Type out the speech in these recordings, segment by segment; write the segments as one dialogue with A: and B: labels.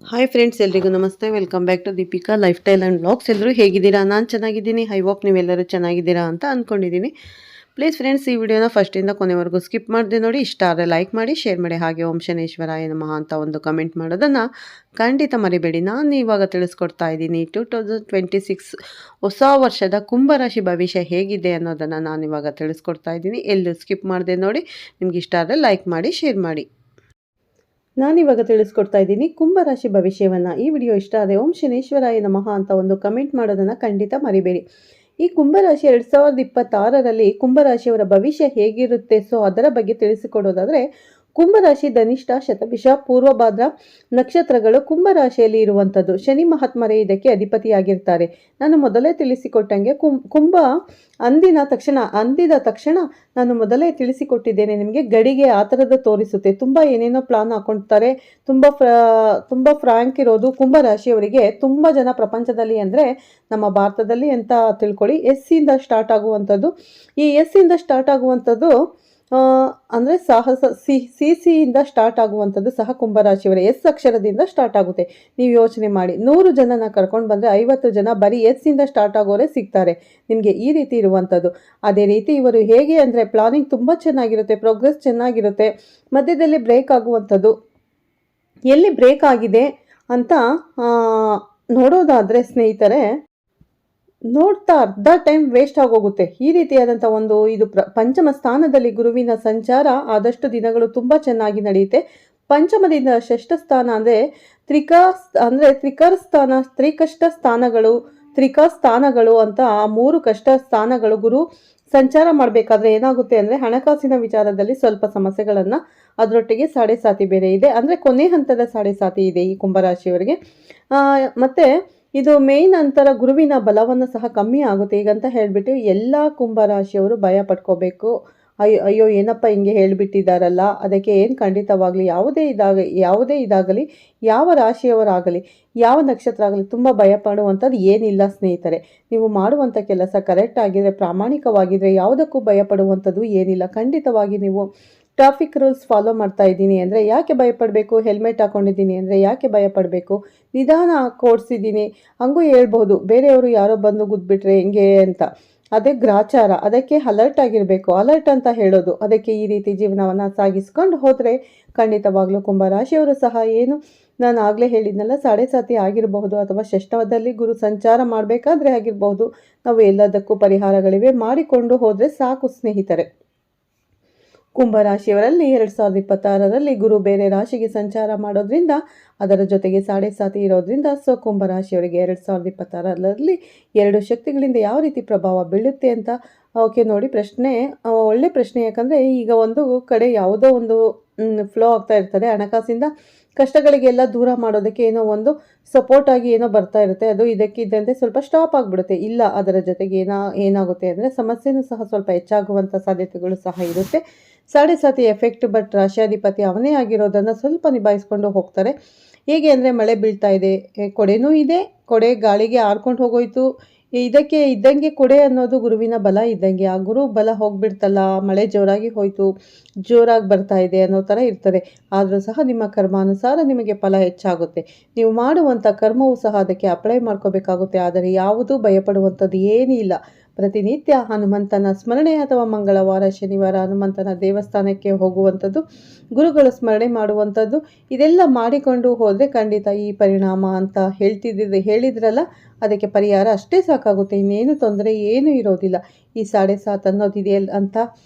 A: Hi friends, ಎಲ್ರಿಗೂ ನಮಸ್ತೆ. Welcome back to Deepika lifestyle and vlogs. ಎಲ್ಲರೂ ಹೇಗಿದ್ದೀರಾ? ನಾನು ಚೆನ್ನಾಗಿದ್ದೀನಿ. ಐ ಹೋಪ್ ನೀವೆಲ್ಲರೂ ಚೆನ್ನಾಗಿದ್ದೀರಾ ಅಂತ ಅಂದ್ಕೊಂಡಿದ್ದೀನಿ. ಪ್ಲೀಸ್ ಫ್ರೆಂಡ್ಸ್, ಈ ವಿಡಿಯೋನ ಫಸ್ಟಿಂದ ಕೊನೆವರೆಗೂ ಸ್ಕಿಪ್ ಮಾಡಿದೆ ನೋಡಿ. ಇಷ್ಟ ಆದರೆ ಲೈಕ್ ಮಾಡಿ, ಶೇರ್ ಮಾಡಿ, ಹಾಗೆ ಓಂ ಶನೇಶ್ವರಾಯ ನಮಃ ಅಂತ ಒಂದು ಕಮೆಂಟ್ ಮಾಡೋದನ್ನು ಖಂಡಿತ ಮರಿಬೇಡಿ. ನಾನು ಇವಾಗ ತಿಳಿಸ್ಕೊಡ್ತಾ ಇದ್ದೀನಿ 2026 ಹೊಸ ವರ್ಷದ ಕುಂಭರಾಶಿ ಭವಿಷ್ಯ ಹೇಗಿದೆ ಅನ್ನೋದನ್ನು ನಾನು ಇವಾಗ ತಿಳಿಸ್ಕೊಡ್ತಾ ಇದ್ದೀನಿ. ಎಲ್ಲೂ ಸ್ಕಿಪ್ ಮಾಡಿದೆ ನೋಡಿ. ನಿಮ್ಗೆ ಇಷ್ಟ ಆದರೆ ಲೈಕ್ ಮಾಡಿ, ಶೇರ್ ಮಾಡಿ. ನಾನಿವಾಗ ತಿಳಿಸ್ಕೊಡ್ತಾ ಇದ್ದೀನಿ ಕುಂಭರಾಶಿ ಭವಿಷ್ಯವನ್ನು. ಈ ವಿಡಿಯೋ ಇಷ್ಟ ಆದರೆ ಓಂ ಶನೇಶ್ವರಾಯ ನಮಃ ಅಂತ ಒಂದು ಕಮೆಂಟ್ ಮಾಡೋದನ್ನು ಖಂಡಿತ ಮರಿಬೇಡಿ. ಈ ಕುಂಭರಾಶಿ 2026ರಲ್ಲಿ ಕುಂಭರಾಶಿಯವರ ಭವಿಷ್ಯ ಹೇಗಿರುತ್ತೆ, ಸೊ ಅದರ ಬಗ್ಗೆ ತಿಳಿಸಿಕೊಡೋದಾದರೆ, ಕುಂಭರಾಶಿ ಧನಿಷ್ಠ, ಶತಭಿಷ, ಪೂರ್ವಭಾದ್ರ ನಕ್ಷತ್ರಗಳು ಕುಂಭರಾಶಿಯಲ್ಲಿ ಇರುವಂಥದ್ದು. ಶನಿ ಮಹಾತ್ಮರೇ ಇದಕ್ಕೆ ಅಧಿಪತಿಯಾಗಿರ್ತಾರೆ. ನಾನು ಮೊದಲೇ ತಿಳಿಸಿಕೊಟ್ಟಂಗೆ ಕುಂಭ ಅಂದಿದ ತಕ್ಷಣ ನಾನು ಮೊದಲೇ ತಿಳಿಸಿಕೊಟ್ಟಿದ್ದೇನೆ ನಿಮಗೆ. ಗಡಿಗೆ ಆ ಥರದ ತೋರಿಸುತ್ತೆ. ತುಂಬ ಏನೇನೋ ಪ್ಲಾನ್ ಹಾಕೊಳ್ತಾರೆ. ತುಂಬ ಫ್ರಾಂಕ್ ಇರೋದು ಕುಂಭರಾಶಿಯವರಿಗೆ. ತುಂಬ ಜನ ಪ್ರಪಂಚದಲ್ಲಿ ಅಂದರೆ ನಮ್ಮ ಭಾರತದಲ್ಲಿ ಅಂತ ತಿಳ್ಕೊಳ್ಳಿ, ಇಂದ ಸ್ಟಾರ್ಟ್ ಆಗುವಂಥದ್ದು. ಈ ಇಂದ ಸ್ಟಾರ್ಟ್ ಆಗುವಂಥದ್ದು ಅಂದರೆ ಸಾಹಸ ಸಿಯಿಂದ ಸ್ಟಾರ್ಟ್ ಆಗುವಂಥದ್ದು ಸಹ ಕುಂಭರಾಶಿಯವರೇ. ಅಕ್ಷರದಿಂದ ಸ್ಟಾರ್ಟ್ ಆಗುತ್ತೆ. ನೀವು ಯೋಚನೆ ಮಾಡಿ, 100 ಜನನ ಕರ್ಕೊಂಡು ಬಂದರೆ 50 ಜನ ಬರೀ ಇಂದ ಸ್ಟಾರ್ಟ್ ಆಗೋರೇ ಸಿಗ್ತಾರೆ ನಿಮಗೆ. ಈ ರೀತಿ ಇರುವಂಥದ್ದು. ಅದೇ ರೀತಿ ಇವರು ಹೇಗೆ ಅಂದರೆ ಪ್ಲಾನಿಂಗ್ ತುಂಬ ಚೆನ್ನಾಗಿರುತ್ತೆ, ಪ್ರೋಗ್ರೆಸ್ ಚೆನ್ನಾಗಿರುತ್ತೆ. ಮಧ್ಯದಲ್ಲಿ ಬ್ರೇಕ್ ಆಗುವಂಥದ್ದು, ಎಲ್ಲಿ ಬ್ರೇಕ್ ಆಗಿದೆ ಅಂತ ನೋಡೋದಾದರೆ ಸ್ನೇಹಿತರೆ, ನೋಡ್ತಾ ಅರ್ಧ ಟೈಮ್ ವೇಸ್ಟ್ ಆಗೋಗುತ್ತೆ. ಈ ರೀತಿಯಾದಂಥ ಇದು ಪಂಚಮ ಸ್ಥಾನದಲ್ಲಿ ಗುರುವಿನ ಸಂಚಾರ ಆದಷ್ಟು ದಿನಗಳು ತುಂಬ ಚೆನ್ನಾಗಿ ನಡೆಯುತ್ತೆ. ಪಂಚಮದಿಂದ ಷಷ್ಠ ಸ್ಥಾನ ಅಂದರೆ ತ್ರಿಕಷ್ಟ ಸ್ಥಾನಗಳು ಅಂತ ಆ 3 ಕಷ್ಟ ಸ್ಥಾನಗಳು ಗುರು ಸಂಚಾರ ಮಾಡಬೇಕಾದ್ರೆ ಏನಾಗುತ್ತೆ ಅಂದರೆ, ಹಣಕಾಸಿನ ವಿಚಾರದಲ್ಲಿ ಸ್ವಲ್ಪ ಸಮಸ್ಯೆಗಳನ್ನು, ಅದರೊಟ್ಟಿಗೆ ಸಾಡೆ ಸಾತಿ ಬೇರೆ ಇದೆ. ಅಂದರೆ ಕೊನೆ ಹಂತದ ಸಾಡೆ ಸಾತಿ ಇದೆ ಈ ಕುಂಭರಾಶಿಯವರಿಗೆ. ಮತ್ತು ಇದು ಮೇನ್ ಅಂತರ ಗುರುವಿನ ಬಲವನ್ನು ಸಹ ಕಮ್ಮಿ ಆಗುತ್ತೆ ಈಗಂತ ಹೇಳಿಬಿಟ್ಟು ಎಲ್ಲ ಕುಂಭರಾಶಿಯವರು ಭಯ ಪಡ್ಕೋಬೇಕು. ಅಯ್ಯೋ ಏನಪ್ಪ ಹಿಂಗೆ ಹೇಳಿಬಿಟ್ಟಿದ್ದಾರಲ್ಲ. ಅದಕ್ಕೆ ಏನು ಖಂಡಿತವಾಗಲಿ ಯಾವುದೇ ಇದಾಗಲಿ, ಯಾವ ರಾಶಿಯವರಾಗಲಿ, ಯಾವ ನಕ್ಷತ್ರ ಆಗಲಿ ತುಂಬ ಭಯ ಪಡುವಂಥದ್ದು ಏನಿಲ್ಲ ಸ್ನೇಹಿತರೆ. ನೀವು ಮಾಡುವಂಥ ಕೆಲಸ ಕರೆಕ್ಟ್ ಆಗಿದ್ರೆ, ಪ್ರಾಮಾಣಿಕವಾಗಿದ್ದರೆ ಯಾವುದಕ್ಕೂ ಭಯ ಪಡುವಂಥದ್ದು ಏನಿಲ್ಲ. ಖಂಡಿತವಾಗಿ ನೀವು ಟ್ರಾಫಿಕ್ ರೂಲ್ಸ್ ಫಾಲೋ ಮಾಡ್ತಾ ಇದ್ದೀನಿ ಅಂದರೆ ಯಾಕೆ ಭಯಪಡಬೇಕು? ಹೆಲ್ಮೆಟ್ ಹಾಕ್ಕೊಂಡಿದ್ದೀನಿ ಅಂದರೆ ಯಾಕೆ ಭಯಪಡಬೇಕು? ನಿಧಾನ ಓಡಿಸಿದ್ದೀನಿ ಹಂಗೂ ಹೇಳ್ಬೋದು. ಬೇರೆಯವರು ಯಾರೋ ಬಂದು ಗುದ್ಬಿಟ್ರೆ ಹೆಂಗೆ ಅಂತ. ಅದೇ ಗ್ರಾಚಾರ. ಅದಕ್ಕೆ ಅಲರ್ಟ್ ಆಗಿರಬೇಕು. ಅಲರ್ಟ್ ಅಂತ ಹೇಳೋದು ಅದಕ್ಕೆ. ಈ ರೀತಿ ಜೀವನವನ್ನು ಸಾಗಿಸ್ಕೊಂಡು ಹೋದರೆ ಖಂಡಿತವಾಗ್ಲೂ ಕುಂಭರಾಶಿಯವರು ಸಹ ನಾನು ಆಗಲೇ ಹೇಳಿದ್ನಲ್ಲ, ಸಾಡೆ ಸಾತಿ ಆಗಿರಬಹುದು ಅಥವಾ ಷಷ್ಠವದಲ್ಲಿ ಗುರು ಸಂಚಾರ ಮಾಡಬೇಕಾದ್ರೆ ಆಗಿರಬಹುದು. ನಾವು ಎಲ್ಲದಕ್ಕೂ ಪರಿಹಾರಗಳಿವೆ, ಮಾಡಿಕೊಂಡು ಹೋದರೆ ಸಾಕು ಸ್ನೇಹಿತರೆ. ಕುಂಭರಾಶಿಯವರಲ್ಲಿ 2026ರಲ್ಲಿ ಗುರು ಬೇರೆ ರಾಶಿಗೆ ಸಂಚಾರ ಮಾಡೋದ್ರಿಂದ, ಅದರ ಜೊತೆಗೆ ಸಾಡೆ ಸಾತಿ ಇರೋದ್ರಿಂದ, ಸೊ ಕುಂಭರಾಶಿಯವರಿಗೆ 2026ರಲ್ಲಿ 2 ಶಕ್ತಿಗಳಿಂದ ಯಾವ ರೀತಿ ಪ್ರಭಾವ ಬೀಳುತ್ತೆ ಅಂತ ಓಕೆ ನೋಡಿ. ಒಳ್ಳೆ ಪ್ರಶ್ನೆ. ಯಾಕಂದರೆ ಈಗ ಒಂದು ಕಡೆ ಯಾವುದೋ ಒಂದು ಫ್ಲೋ ಆಗ್ತಾ ಇರ್ತದೆ. ಹಣಕಾಸಿಂದ ಕಷ್ಟಗಳಿಗೆಲ್ಲ ದೂರ ಮಾಡೋದಕ್ಕೆ ಏನೋ ಒಂದು ಸಪೋರ್ಟ್ ಆಗಿ ಏನೋ ಬರ್ತಾ ಇರುತ್ತೆ. ಅದು ಇದಕ್ಕಿದ್ದಂತೆ ಸ್ವಲ್ಪ ಸ್ಟಾಪ್ ಆಗಿಬಿಡುತ್ತೆ. ಇಲ್ಲ, ಅದರ ಜೊತೆಗೆ ಏನಾಗುತ್ತೆ ಅಂದರೆ ಸಮಸ್ಯೆನೂ ಸಹ ಸ್ವಲ್ಪ ಹೆಚ್ಚಾಗುವಂಥ ಸಾಧ್ಯತೆಗಳು ಸಹ ಇರುತ್ತೆ. ಸಾಡೆ ಸಾತಿ ಎಫೆಕ್ಟ್. ಬಟ್ ರಾಶಿಯಾಧಿಪತಿ ಅವನೇ ಆಗಿರೋದನ್ನು ಸ್ವಲ್ಪ ನಿಭಾಯಿಸ್ಕೊಂಡು ಹೋಗ್ತಾರೆ. ಹೇಗೆ ಅಂದರೆ, ಮಳೆ ಬೀಳ್ತಾ ಇದೆ, ಕೊಡೆನೂ ಇದೆ, ಕೊಡೆ ಗಾಳಿಗೆ ಹಾರ್ಕೊಂಡು ಹೋಗೋಯ್ತು. ಇದಕ್ಕೆ ಇದ್ದಂಗೆ ಕೊಡೆ ಅನ್ನೋದು ಗುರುವಿನ ಬಲ ಇದ್ದಂಗೆ. ಆ ಗುರು ಬಲ ಹೋಗ್ಬಿಡ್ತಲ್ಲ, ಮಳೆ ಜೋರಾಗಿ ಹೋಯಿತು, ಜೋರಾಗಿ ಬರ್ತಾ ಇದೆ ಅನ್ನೋ ಥರ ಇರ್ತದೆ. ಆದರೂ ಸಹ ನಿಮ್ಮ ಕರ್ಮಾನುಸಾರ ನಿಮಗೆ ಫಲ ಹೆಚ್ಚಾಗುತ್ತೆ. ನೀವು ಮಾಡುವಂಥ ಕರ್ಮವೂ ಸಹ ಅದಕ್ಕೆ ಅಪ್ಲೈ ಮಾಡ್ಕೋಬೇಕಾಗುತ್ತೆ. ಆದರೆ ಯಾವುದೂ ಭಯಪಡುವಂಥದ್ದು ಏನೂ ಇಲ್ಲ. ಪ್ರತಿನಿತ್ಯ ಹನುಮಂತನ ಸ್ಮರಣೆ ಅಥವಾ ಮಂಗಳವಾರ, ಶನಿವಾರ ಹನುಮಂತನ ದೇವಸ್ಥಾನಕ್ಕೆ ಹೋಗುವಂಥದ್ದು, ಗುರುಗಳ ಸ್ಮರಣೆ ಮಾಡುವಂಥದ್ದು, ಇದೆಲ್ಲ ಮಾಡಿಕೊಂಡು ಹೋದರೆ ಖಂಡಿತ ಈ ಪರಿಣಾಮ ಅಂತ ಹೇಳಿದ್ರಲ್ಲ, ಅದಕ್ಕೆ ಪರಿಹಾರ ಅಷ್ಟೇ ಸಾಕಾಗುತ್ತೆ. ಇನ್ನೇನು ತೊಂದರೆ ಏನೂ ಇರೋದಿಲ್ಲ. ಈ ಸಾಡೆ ಸಾತ್ ಅನ್ನೋದಿದೆಯಲ್ಲ ಅಂತ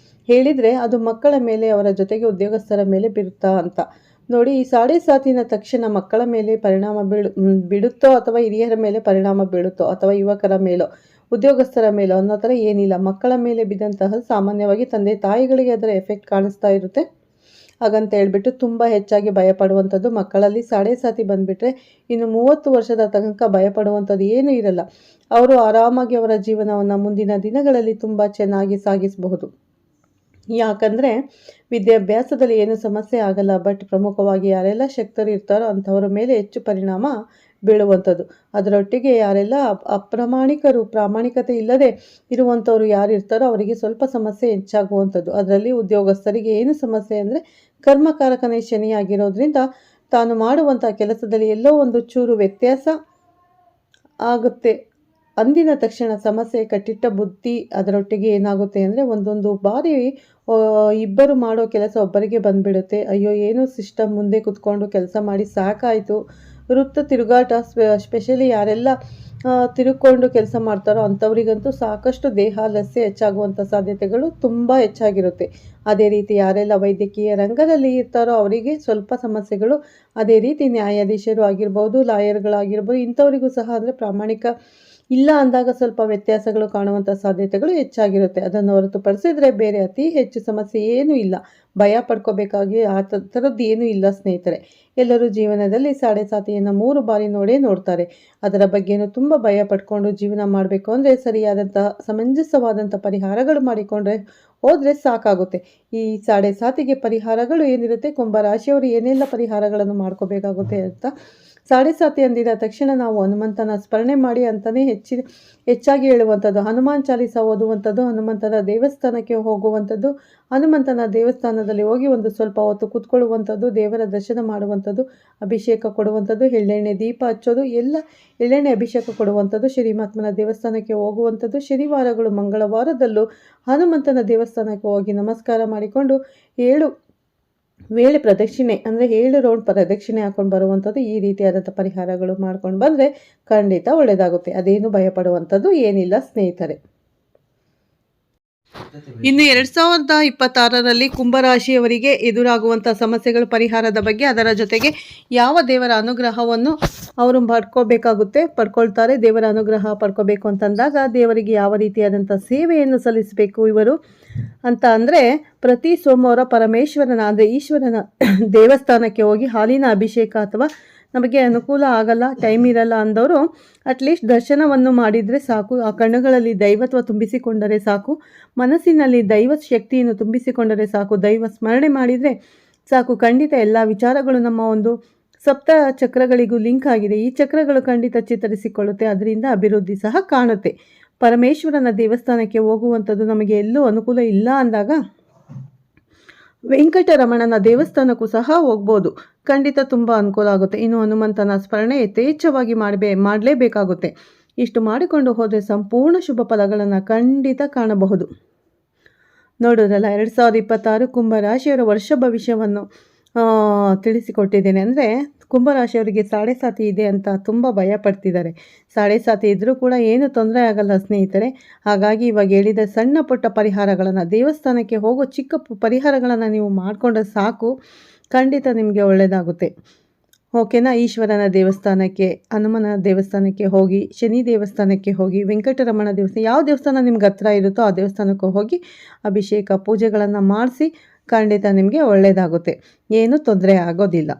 A: ಹೇಳಿದರೆ, ಅದು ಮಕ್ಕಳ ಮೇಲೆ, ಅವರ ಜೊತೆಗೆ ಉದ್ಯೋಗಸ್ಥರ ಮೇಲೆ ಬೀರುತ್ತಾ ಅಂತ ನೋಡಿ. ಈ ಸಾಡೆ ಸಾತಿನ ತಕ್ಷಣ ಮಕ್ಕಳ ಮೇಲೆ ಪರಿಣಾಮ ಬೀಳುತ್ತೋ ಅಥವಾ ಹಿರಿಯರ ಮೇಲೆ ಪರಿಣಾಮ ಬೀಳುತ್ತೋ ಅಥವಾ ಯುವಕರ ಮೇಲೋ ಉದ್ಯೋಗಸ್ಥರ ಮೇಲೋ ಅನ್ನೋ ಥರ ಏನಿಲ್ಲ. ಮಕ್ಕಳ ಮೇಲೆ ಬಿದ್ದಂತಹ ಸಾಮಾನ್ಯವಾಗಿ ತಂದೆ ತಾಯಿಗಳಿಗೆ ಅದರ ಎಫೆಕ್ಟ್ ಕಾಣಿಸ್ತಾ ಇರುತ್ತೆ. ಹಾಗಂತ ಹೇಳ್ಬಿಟ್ಟು ತುಂಬ ಹೆಚ್ಚಾಗಿ ಭಯಪಡುವಂಥದ್ದು ಮಕ್ಕಳಲ್ಲಿ ಸಾಡೆ ಸಾತಿ ಬಂದುಬಿಟ್ರೆ ಇನ್ನು 30 ವರ್ಷದ ತನಕ ಭಯಪಡುವಂಥದ್ದು ಏನೂ ಇರಲ್ಲ. ಅವರು ಆರಾಮಾಗಿ ಅವರ ಜೀವನವನ್ನು ಮುಂದಿನ ದಿನಗಳಲ್ಲಿ ತುಂಬ ಚೆನ್ನಾಗಿ ಸಾಗಿಸಬಹುದು. ಯಾಕಂದರೆ ವಿದ್ಯಾಭ್ಯಾಸದಲ್ಲಿ ಏನು ಸಮಸ್ಯೆ ಆಗಲ್ಲ. ಬಟ್ ಪ್ರಮುಖವಾಗಿ ಯಾರೆಲ್ಲ ಶಕ್ತರು ಇರ್ತಾರೋ ಅಂಥವರ ಮೇಲೆ ಹೆಚ್ಚು ಪರಿಣಾಮ ಬೀಳುವಂಥದ್ದು. ಅದರೊಟ್ಟಿಗೆ ಯಾರೆಲ್ಲ ಪ್ರಾಮಾಣಿಕತೆ ಇಲ್ಲದೆ ಇರುವಂಥವ್ರು ಯಾರು ಇರ್ತಾರೋ ಅವರಿಗೆ ಸ್ವಲ್ಪ ಸಮಸ್ಯೆ ಹೆಚ್ಚಾಗುವಂಥದ್ದು. ಅದರಲ್ಲಿ ಉದ್ಯೋಗಸ್ಥರಿಗೆ ಏನು ಸಮಸ್ಯೆ ಅಂದರೆ, ಕರ್ಮಕಾರಕನೇ ಶನಿ ಆಗಿರೋದ್ರಿಂದ ತಾನು ಮಾಡುವಂಥ ಕೆಲಸದಲ್ಲಿ ಎಲ್ಲೋ ಒಂದು ಚೂರು ವ್ಯತ್ಯಾಸ ಆಗುತ್ತೆ ಅಂದಿನ ತಕ್ಷಣ ಸಮಸ್ಯೆ, ಕಟ್ಟಿಟ್ಟ ಬುದ್ಧಿ ಅದರೊಟ್ಟಿಗೆ ಏನಾಗುತ್ತೆ ಅಂದರೆ ಒಂದೊಂದು ಬಾರಿ ಇಬ್ಬರು ಮಾಡೋ ಕೆಲಸ ಒಬ್ಬರಿಗೆ ಬಂದುಬಿಡುತ್ತೆ. ಅಯ್ಯೋ ಏನು ಸಿಸ್ಟಮ್ ಮುಂದೆ ಕುತ್ಕೊಂಡು ಕೆಲಸ ಮಾಡಿ ಸಾಕಾಯಿತು. ವೃತ್ತ ತಿರುಗಾಟ ಸ್ಪೆಷಲಿ ಯಾರೆಲ್ಲ ತಿರುಗಿಕೊಂಡು ಕೆಲಸ ಮಾಡ್ತಾರೋ ಅಂಥವರಿಗಂತೂ ಸಾಕಷ್ಟು ದೇಹಾಲಸ್ಯ ಹೆಚ್ಚಾಗುವಂಥ ಸಾಧ್ಯತೆಗಳು ತುಂಬ ಹೆಚ್ಚಾಗಿರುತ್ತೆ. ಅದೇ ರೀತಿ ಯಾರೆಲ್ಲ ವೈದ್ಯಕೀಯ ರಂಗದಲ್ಲಿ ಇರ್ತಾರೋ ಅವರಿಗೆ ಸ್ವಲ್ಪ ಸಮಸ್ಯೆಗಳು, ಅದೇ ರೀತಿ ನ್ಯಾಯಾಧೀಶರು ಆಗಿರ್ಬೋದು, ಲಾಯರ್ಗಳಾಗಿರ್ಬೋದು, ಇಂಥವರಿಗೂ ಸಹ ಅಂದರೆ ಪ್ರಾಮಾಣಿಕ ಇಲ್ಲ ಅಂದಾಗ ಸ್ವಲ್ಪ ವ್ಯತ್ಯಾಸಗಳು ಕಾಣುವಂಥ ಸಾಧ್ಯತೆಗಳು ಹೆಚ್ಚಾಗಿರುತ್ತೆ. ಅದನ್ನು ಹೊರತುಪಡಿಸಿದ್ರೆ ಬೇರೆ ಅತಿ ಹೆಚ್ಚು ಸಮಸ್ಯೆ ಏನೂ ಇಲ್ಲ. ಭಯ ಪಡ್ಕೋಬೇಕಾಗಿ ಆ ಥರದ್ದು ಏನೂ ಇಲ್ಲ ಸ್ನೇಹಿತರೆ. ಎಲ್ಲರೂ ಜೀವನದಲ್ಲಿ ಸಾಡೆ ಸಾತಿಯನ್ನು 3 ಬಾರಿ ನೋಡ್ತಾರೆ. ಅದರ ಬಗ್ಗೆನೂ ತುಂಬ ಭಯ ಪಡ್ಕೊಂಡು ಜೀವನ ಮಾಡಬೇಕು ಅಂದರೆ ಸರಿಯಾದಂತಹ ಸಮಂಜಸವಾದಂಥ ಪರಿಹಾರಗಳು ಮಾಡಿಕೊಂಡ್ರೆ ಹೋದರೆ ಸಾಕಾಗುತ್ತೆ. ಈ ಸಾಡೆ ಸಾತಿಗೆ ಪರಿಹಾರಗಳು ಏನಿರುತ್ತೆ, ಕುಂಭರಾಶಿಯವರು ಏನೆಲ್ಲ ಪರಿಹಾರಗಳನ್ನು ಮಾಡ್ಕೋಬೇಕಾಗುತ್ತೆ ಅಂತ, ಸಾಡೆ ಸಾತಿ ಅಂದಿದ ತಕ್ಷಣ ನಾವು ಹನುಮಂತನ ಸ್ಮರಣೆ ಮಾಡಿ ಅಂತಲೇ ಹೆಚ್ಚಾಗಿ ಹೇಳುವಂಥದ್ದು. ಹನುಮಾನ್ ಚಾಲೀಸ ಓದುವಂಥದ್ದು, ಹನುಮಂತನ ದೇವಸ್ಥಾನಕ್ಕೆ ಹೋಗುವಂಥದ್ದು, ಹನುಮಂತನ ದೇವಸ್ಥಾನದಲ್ಲಿ ಹೋಗಿ ಒಂದು ಸ್ವಲ್ಪ ಹೊತ್ತು ಕೂತ್ಕೊಳ್ಳುವಂಥದ್ದು, ದೇವರ ದರ್ಶನ ಮಾಡುವಂಥದ್ದು, ಅಭಿಷೇಕ ಕೊಡುವಂಥದ್ದು, ಎಳ್ಳೆಣ್ಣೆ ದೀಪ ಹಚ್ಚೋದು, ಎಲ್ಲ ಎಳ್ಳೆಣ್ಣೆ ಅಭಿಷೇಕ ಕೊಡುವಂಥದ್ದು, ಶ್ರೀಮಹಾತ್ಮನ ದೇವಸ್ಥಾನಕ್ಕೆ ಹೋಗುವಂಥದ್ದು, ಶನಿವಾರಗಳು ಮಂಗಳವಾರದಲ್ಲೂ ಹನುಮಂತನ ದೇವಸ್ಥಾನಕ್ಕೆ ಹೋಗಿ ನಮಸ್ಕಾರ ಮಾಡಿಕೊಂಡು 7 ವೇಳೆ ಪ್ರದಕ್ಷಿಣೆ ಅಂದರೆ 7 ರೌಂಡ್ ಪ್ರದಕ್ಷಿಣೆ ಹಾಕೊಂಡು ಬರುವಂಥದ್ದು, ಈ ರೀತಿಯಾದಂಥ ಪರಿಹಾರಗಳು ಮಾಡ್ಕೊಂಡು ಬಂದರೆ ಖಂಡಿತ ಒಳ್ಳೆಯದಾಗುತ್ತೆ. ಅದೇನು ಭಯಪಡುವಂಥದ್ದು ಏನಿಲ್ಲ ಸ್ನೇಹಿತರೆ. ಇನ್ನು 2026ರಲ್ಲಿ ಕುಂಭರಾಶಿಯವರಿಗೆ ಎದುರಾಗುವಂಥ ಸಮಸ್ಯೆಗಳ ಪರಿಹಾರದ ಬಗ್ಗೆ, ಅದರ ಜೊತೆಗೆ ಯಾವ ದೇವರ ಅನುಗ್ರಹವನ್ನು ಅವರು ಪಡ್ಕೊಳ್ತಾರೆ. ದೇವರ ಅನುಗ್ರಹ ಪಡ್ಕೋಬೇಕು ಅಂತಂದಾಗ ದೇವರಿಗೆ ಯಾವ ರೀತಿಯಾದಂಥ ಸೇವೆಯನ್ನು ಸಲ್ಲಿಸಬೇಕು ಇವರು ಅಂತ ಅಂದರೆ, ಪ್ರತಿ ಸೋಮವಾರ ಪರಮೇಶ್ವರನ ಅಂದರೆ ಈಶ್ವರನ ದೇವಸ್ಥಾನಕ್ಕೆ ಹೋಗಿ ಹಾಲಿನ ಅಭಿಷೇಕ, ಅಥವಾ ನಮಗೆ ಅನುಕೂಲ ಆಗಲ್ಲ, ಟೈಮ್ ಇರಲ್ಲ ಅಂದವರು ಅಟ್ಲೀಸ್ಟ್ ದರ್ಶನವನ್ನು ಮಾಡಿದರೆ ಸಾಕು. ಆ ಕಣ್ಣುಗಳಲ್ಲಿ ದೈವತ್ವ ತುಂಬಿಸಿಕೊಂಡರೆ ಸಾಕು, ಮನಸ್ಸಿನಲ್ಲಿ ದೈವ ಶಕ್ತಿಯನ್ನು ತುಂಬಿಸಿಕೊಂಡರೆ ಸಾಕು, ದೈವ ಸ್ಮರಣೆ ಮಾಡಿದರೆ ಸಾಕು. ಖಂಡಿತ ಎಲ್ಲ ವಿಚಾರಗಳು ನಮ್ಮ ಒಂದು ಸಪ್ತ ಚಕ್ರಗಳಿಗೂ ಲಿಂಕ್ ಆಗಿದೆ. ಈ ಚಕ್ರಗಳು ಖಂಡಿತ ಚಿತ್ತರಿಸಿಕೊಳ್ಳುತ್ತೆ, ಅದರಿಂದ ಅಭಿವೃದ್ಧಿ ಸಹ ಕಾಣುತ್ತೆ. ಪರಮೇಶ್ವರನ ದೇವಸ್ಥಾನಕ್ಕೆ ಹೋಗುವಂಥದ್ದು ನಮಗೆ ಎಲ್ಲೂ ಅನುಕೂಲ ಇಲ್ಲ ಅಂದಾಗ ವೆಂಕಟರಮಣನ ದೇವಸ್ಥಾನಕ್ಕೂ ಸಹ ಹೋಗ್ಬೋದು, ಖಂಡಿತ ತುಂಬ ಅನುಕೂಲ ಆಗುತ್ತೆ. ಇನ್ನು ಹನುಮಂತನ ಸ್ಮರಣೆ ಯಥೇಚ್ಛವಾಗಿ ಮಾಡಲೇಬೇಕಾಗುತ್ತೆ. ಇಷ್ಟು ಮಾಡಿಕೊಂಡು ಹೋದರೆ ಸಂಪೂರ್ಣ ಶುಭ ಫಲಗಳನ್ನು ಖಂಡಿತ ಕಾಣಬಹುದು. ನೋಡೋದಲ್ಲ, 2026 ಕುಂಭರಾಶಿಯವರ ವರ್ಷ ಭವಿಷ್ಯವನ್ನು ತಿಳಿಸಿಕೊಟ್ಟಿದ್ದೇನೆ. ಅಂದರೆ ಕುಂಭರಾಶಿಯವರಿಗೆ ಸಾಡೆ ಸಾತಿ ಇದೆ ಅಂತ ತುಂಬ ಭಯ ಪಡ್ತಿದ್ದಾರೆ. ಸಾಡೆ ಸಾತಿ ಇದ್ದರೂ ಕೂಡ ಏನು ತೊಂದರೆ ಆಗಲ್ಲ ಸ್ನೇಹಿತರೆ. ಹಾಗಾಗಿ ಇವಾಗ ಹೇಳಿದ ಸಣ್ಣ ಪುಟ್ಟ ಪರಿಹಾರಗಳನ್ನು, ದೇವಸ್ಥಾನಕ್ಕೆ ಹೋಗೋ ಚಿಕ್ಕ ಪರಿಹಾರಗಳನ್ನು ನೀವು ಮಾಡಿಕೊಂಡ್ರೆ ಸಾಕು, ಖಂಡಿತ ನಿಮಗೆ ಒಳ್ಳೆಯದಾಗುತ್ತೆ. ಓಕೆನಾ? ಈಶ್ವರನ ದೇವಸ್ಥಾನಕ್ಕೆ, ಹನುಮನ ದೇವಸ್ಥಾನಕ್ಕೆ ಹೋಗಿ, ಶನಿ ದೇವಸ್ಥಾನಕ್ಕೆ ಹೋಗಿ, ವೆಂಕಟರಮಣ ದೇವಸ್ಥಾನ, ಯಾವ ದೇವಸ್ಥಾನ ನಿಮ್ಗೆ ಹತ್ರ ಇರುತ್ತೋ ಆ ದೇವಸ್ಥಾನಕ್ಕೆ ಹೋಗಿ ಅಭಿಷೇಕ ಪೂಜೆಗಳನ್ನು ಮಾಡಿಸಿ, ಖಂಡಿತ ನಿಮಗೆ ಒಳ್ಳೆಯದಾಗುತ್ತೆ, ಏನೂ ತೊಂದರೆ ಆಗೋದಿಲ್ಲ.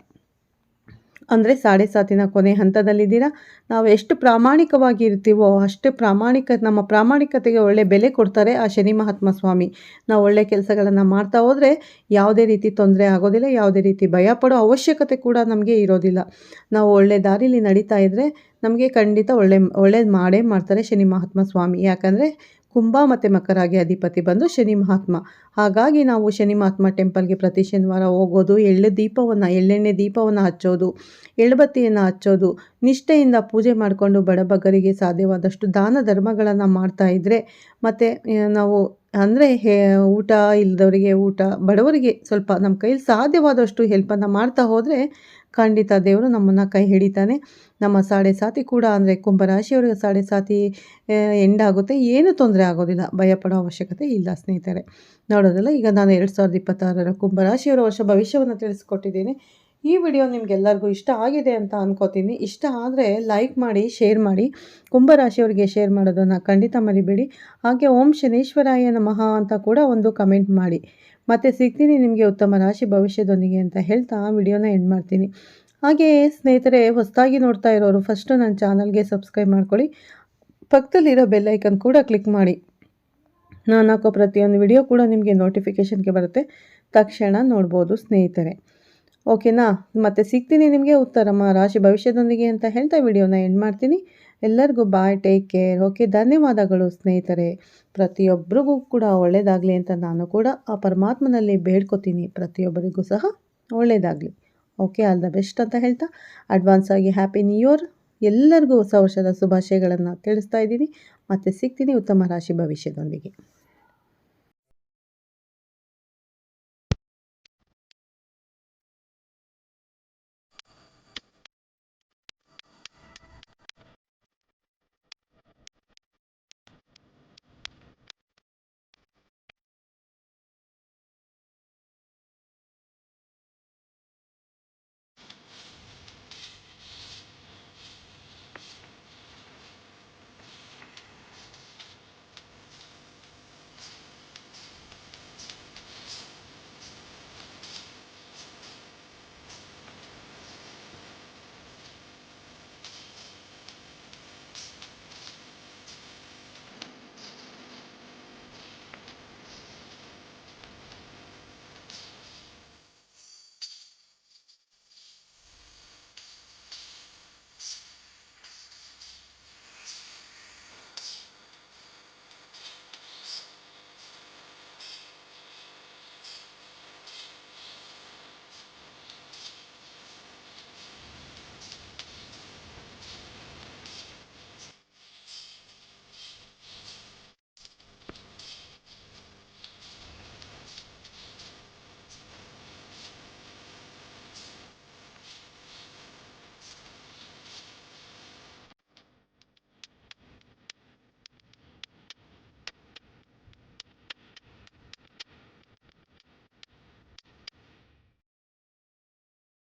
A: ಅಂದರೆ ಸಾಡೆ ಸಾತಿನ ಕೊನೆ ಹಂತದಲ್ಲಿದ್ದೀರಾ. ನಾವು ಎಷ್ಟು ಪ್ರಾಮಾಣಿಕವಾಗಿ ಇರ್ತೀವೋ ಅಷ್ಟು ನಮ್ಮ ಪ್ರಾಮಾಣಿಕತೆಗೆ ಒಳ್ಳೆ ಬೆಲೆ ಕೊಡ್ತಾರೆ ಆ ಶನಿ ಮಹಾತ್ಮ ಸ್ವಾಮಿ. ನಾವು ಒಳ್ಳೆ ಕೆಲಸಗಳನ್ನು ಮಾಡ್ತಾ ಹೋದರೆ ಯಾವುದೇ ರೀತಿ ತೊಂದರೆ ಆಗೋದಿಲ್ಲ, ಯಾವುದೇ ರೀತಿ ಭಯ ಪಡೋ ಅವಶ್ಯಕತೆ ಕೂಡ ನಮಗೆ ಇರೋದಿಲ್ಲ. ನಾವು ಒಳ್ಳೆ ದಾರಿಲಿ ನಡೀತಾ ಇದ್ದರೆ ನಮಗೆ ಖಂಡಿತ ಒಳ್ಳೇದು ಮಾಡೇ ಮಾಡ್ತಾರೆ ಶನಿ ಮಹಾತ್ಮ ಸ್ವಾಮಿ. ಯಾಕಂದರೆ ಕುಂಭ ಮತ್ತು ಮಕರಾಗಿ ಅಧಿಪತಿ ಬಂದು ಶನಿ ಮಹಾತ್ಮ. ಹಾಗಾಗಿ ನಾವು ಶನಿ ಮಹಾತ್ಮ ಟೆಂಪಲ್ಗೆ ಪ್ರತಿ ಶನಿವಾರ ಹೋಗೋದು, ಎಳ್ಳೆಣ್ಣೆ ದೀಪವನ್ನು ಹಚ್ಚೋದು, ಎಳ್ಳುಬತ್ತಿಯನ್ನು ಹಚ್ಚೋದು, ನಿಷ್ಠೆಯಿಂದ ಪೂಜೆ ಮಾಡಿಕೊಂಡು ಬಡಬಗ್ಗರಿಗೆ ಸಾಧ್ಯವಾದಷ್ಟು ದಾನ ಧರ್ಮಗಳನ್ನು ಮಾಡ್ತಾ ಇದ್ದರೆ, ಮತ್ತು ನಾವು ಅಂದರೆ ಊಟ ಇಲ್ಲದವರಿಗೆ ಊಟ, ಬಡವರಿಗೆ ಸ್ವಲ್ಪ ನಮ್ಮ ಕೈಯಲ್ಲಿ ಸಾಧ್ಯವಾದಷ್ಟು ಹೆಲ್ಪನ್ನು ಮಾಡ್ತಾ ಹೋದರೆ ಖಂಡಿತ ದೇವರು ನಮ್ಮನ್ನು ಕೈ ಹಿಡಿತಾನೆ. ನಮ್ಮ ಸಾಡೆ ಸಾತಿ ಕೂಡ ಅಂದರೆ ಕುಂಭರಾಶಿಯವರಿಗೆ ಸಾಡೆ ಸಾತಿ ಎಂಡ್ ಆಗುತ್ತೆ, ಏನೂ ತೊಂದರೆ ಆಗೋದಿಲ್ಲ, ಭಯಪಡೋ ಅವಶ್ಯಕತೆ ಇಲ್ಲ ಸ್ನೇಹಿತರೆ. ನೋಡೋದಲ್ಲ, ಈಗ ನಾನು 2026 ಕುಂಭರಾಶಿಯವರ ವರ್ಷ ಭವಿಷ್ಯವನ್ನು ತಿಳಿಸ್ಕೊಟ್ಟಿದ್ದೀನಿ. ಈ ವಿಡಿಯೋ ನಿಮಗೆಲ್ಲರಿಗೂ ಇಷ್ಟ ಆಗಿದೆ ಅಂತ ಅನ್ಕೋತೀನಿ. ಇಷ್ಟ ಆದರೆ ಲೈಕ್ ಮಾಡಿ, ಶೇರ್ ಮಾಡಿ, ಕುಂಭರಾಶಿಯವರಿಗೆ ಶೇರ್ ಮಾಡೋದನ್ನು ಖಂಡಿತ ಮರಿಬೇಡಿ. ಹಾಗೆ ಓಂ ಶನೇಶ್ವರಾಯ ನಮಃ ಅಂತ ಕೂಡ ಒಂದು ಕಮೆಂಟ್ ಮಾಡಿ. ಮತ್ತು ಸಿಗ್ತೀನಿ ನಿಮಗೆ ಉತ್ತಮ ರಾಶಿ ಭವಿಷ್ಯದೊಂದಿಗೆ ಅಂತ ಹೇಳ್ತಾ ವಿಡಿಯೋನ ಎಂಡ್ ಮಾಡ್ತೀನಿ. ಹಾಗೆ ಸ್ನೇಹಿತರೆ, ಹೊಸದಾಗಿ ನೋಡ್ತಾ ಇರೋರು ಫಸ್ಟು ನನ್ನ ಚಾನಲ್ಗೆ ಸಬ್ಸ್ಕ್ರೈಬ್ ಮಾಡ್ಕೊಳ್ಳಿ, ಪಕ್ಕದಲ್ಲಿರೋ ಬೆಲ್ಲೈಕನ್ ಕೂಡ ಕ್ಲಿಕ್ ಮಾಡಿ. ನಾನು ಹಾಕೋ ಪ್ರತಿಯೊಂದು ವಿಡಿಯೋ ಕೂಡ ನಿಮಗೆ ನೋಟಿಫಿಕೇಷನ್ಗೆ ಬರುತ್ತೆ, ತಕ್ಷಣ ನೋಡ್ಬೋದು ಸ್ನೇಹಿತರೆ. ಓಕೆನಾ? ಮತ್ತು ಸಿಗ್ತೀನಿ ನಿಮಗೆ ಉತ್ತಮ ರಾಶಿ ಭವಿಷ್ಯದೊಂದಿಗೆ ಅಂತ ಹೇಳ್ತಾ ವಿಡಿಯೋನ ಎಂಡ್ ಮಾಡ್ತೀನಿ. ಎಲ್ಲರಿಗೂ ಬಾಯ್, ಟೇಕ್ ಕೇರ್. ಓಕೆ, ಧನ್ಯವಾದಗಳು ಸ್ನೇಹಿತರೆ. ಪ್ರತಿಯೊಬ್ಬರಿಗೂ ಕೂಡ ಒಳ್ಳೆಯದಾಗಲಿ ಅಂತ ನಾನು ಕೂಡ ಆ ಪರಮಾತ್ಮನಲ್ಲಿ ಬೇಡ್ಕೋತೀನಿ, ಪ್ರತಿಯೊಬ್ಬರಿಗೂ ಸಹ ಒಳ್ಳೆಯದಾಗಲಿ. ಓಕೆ, ಆಲ್ ದ ಬೆಸ್ಟ್ ಅಂತ ಹೇಳ್ತಾ ಅಡ್ವಾನ್ಸ್ ಆಗಿ ಹ್ಯಾಪಿ ನ್ಯೂ ಇಯರ್. ಎಲ್ಲರಿಗೂ ಹೊಸ ವರ್ಷದ ಶುಭಾಶಯಗಳನ್ನು ತಿಳಿಸ್ತಾ ಇದ್ದೀನಿ. ಮತ್ತೆ ಸಿಗ್ತೀನಿ ಉತ್ತಮ ರಾಶಿ ಭವಿಷ್ಯದೊಂದಿಗೆ.